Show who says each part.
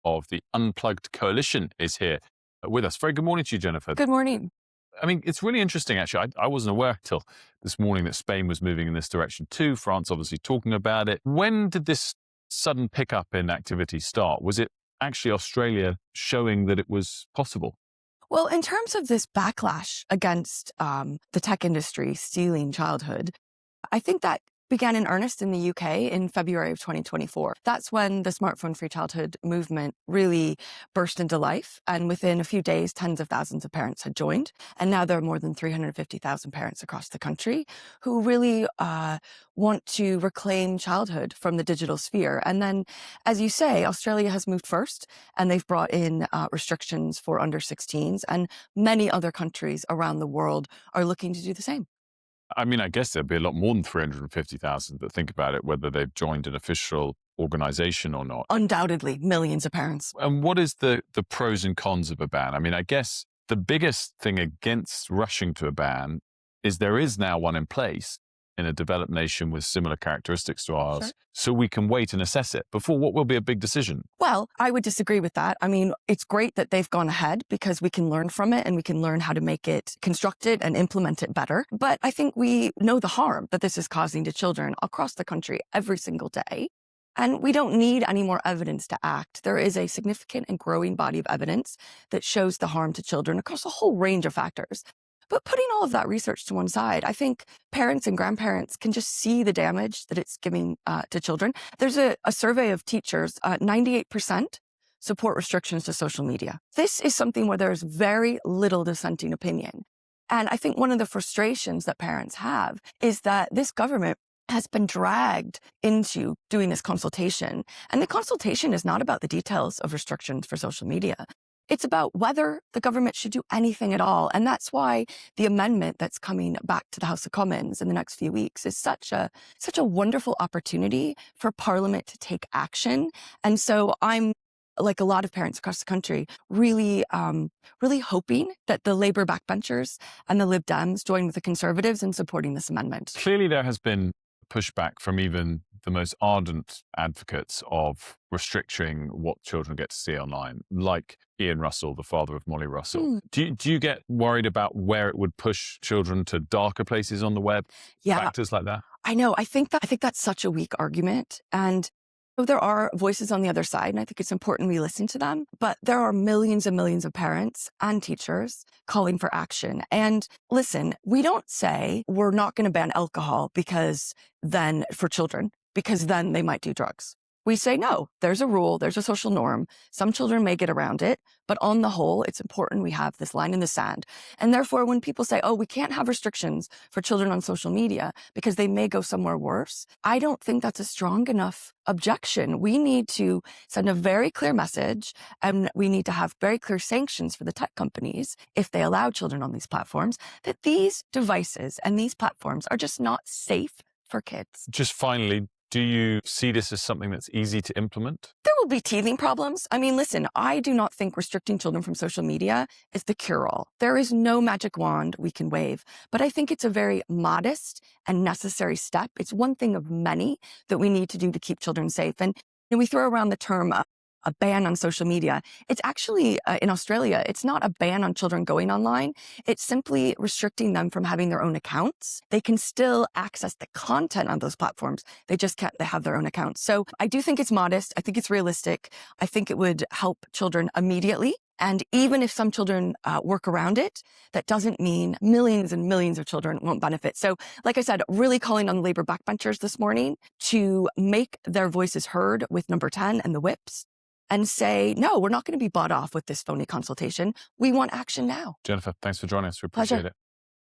Speaker 1: of the Unplugged Coalition, is here with us. Very good morning to you, Jennifer.
Speaker 2: Good morning.
Speaker 1: I mean, it's really interesting, actually. I wasn't aware until this morning that Spain was moving in this direction too. France obviously talking about it. When did this sudden pickup in activity start? Was it actually Australia showing that it was possible?
Speaker 2: Well, in terms of this backlash against the tech industry stealing childhood, I think that began in earnest in the UK in February of 2024. That's when the smartphone free childhood movement really burst into life. And within a few days, tens of thousands of parents had joined. And now there are more than 350,000 parents across the country who really want to reclaim childhood from the digital sphere. And then, as you say, Australia has moved first, and they've brought in restrictions for under 16s. And many other countries around the world are looking to do the same.
Speaker 1: I mean, I guess there'd be a lot more than 350,000 that think about it, whether they've joined an official organization or not.
Speaker 2: Undoubtedly, millions of parents.
Speaker 1: And what is the pros and cons of a ban? I mean, I guess the biggest thing against rushing to a ban is there is now one in place in a developed nation with similar characteristics to ours.
Speaker 2: Sure.
Speaker 1: So we can wait and assess it before what will be a big decision.
Speaker 2: Well, I would disagree with that. I mean, it's great that they've gone ahead because we can learn from it and we can learn how to make it constructed and implement it better. But I think we know the harm that this is causing to children across the country every single day. And we don't need any more evidence to act. There is a significant and growing body of evidence that shows the harm to children across a whole range of factors. But putting all of that research to one side, I think parents and grandparents can just see the damage that it's giving to children. There's a survey of teachers, 98% support restrictions to social media. This is something where there's very little dissenting opinion. And I think one of the frustrations that parents have is that this government has been dragged into doing this consultation. And the consultation is not about the details of restrictions for social media. It's about whether the government should do anything at all. And that's why the amendment that's coming back to the House of Commons in the next few weeks is such a wonderful opportunity for Parliament to take action. And so I'm, like a lot of parents across the country, really hoping that the Labour backbenchers and the Lib Dems join with the Conservatives in supporting this amendment.
Speaker 1: Clearly, there has been pushback from even the most ardent advocates of restricting what children get to see online, like Ian Russell, the father of Molly Russell. Do you get worried about where it would push children to darker places on the web?
Speaker 2: Yeah,
Speaker 1: Factors like that?
Speaker 2: I know. I think that's such a weak argument. And there are voices on the other side, and I think it's important we listen to them. But there are millions and millions of parents and teachers calling for action. And listen, we don't say we're not going to ban alcohol for children, because then they might do drugs. We say, no, there's a rule, there's a social norm. Some children may get around it, but on the whole, it's important we have this line in the sand. And therefore, when people say, oh, we can't have restrictions for children on social media because they may go somewhere worse, I don't think that's a strong enough objection. We need to send a very clear message, and we need to have very clear sanctions for the tech companies if they allow children on these platforms, that these devices and these platforms are just not safe for kids.
Speaker 1: Just finally, do you see this as something that's easy to implement?
Speaker 2: There will be teething problems. I mean, listen, I do not think restricting children from social media is the cure-all. There is no magic wand we can wave, but I think it's a very modest and necessary step. It's one thing of many that we need to do to keep children safe. And we throw around the term a ban on social media. It's actually, in Australia, it's not a ban on children going online. It's simply restricting them from having their own accounts. They can still access the content on those platforms. They just can't have their own accounts. So I do think it's modest. I think it's realistic. I think it would help children immediately. And even if some children work around it, that doesn't mean millions and millions of children won't benefit. So, like I said, really calling on the Labour backbenchers this morning to make their voices heard with Number 10 and the whips, and say, no, we're not going to be bought off with this phony consultation. We want action now.
Speaker 1: Jennifer, thanks for joining us. We appreciate it.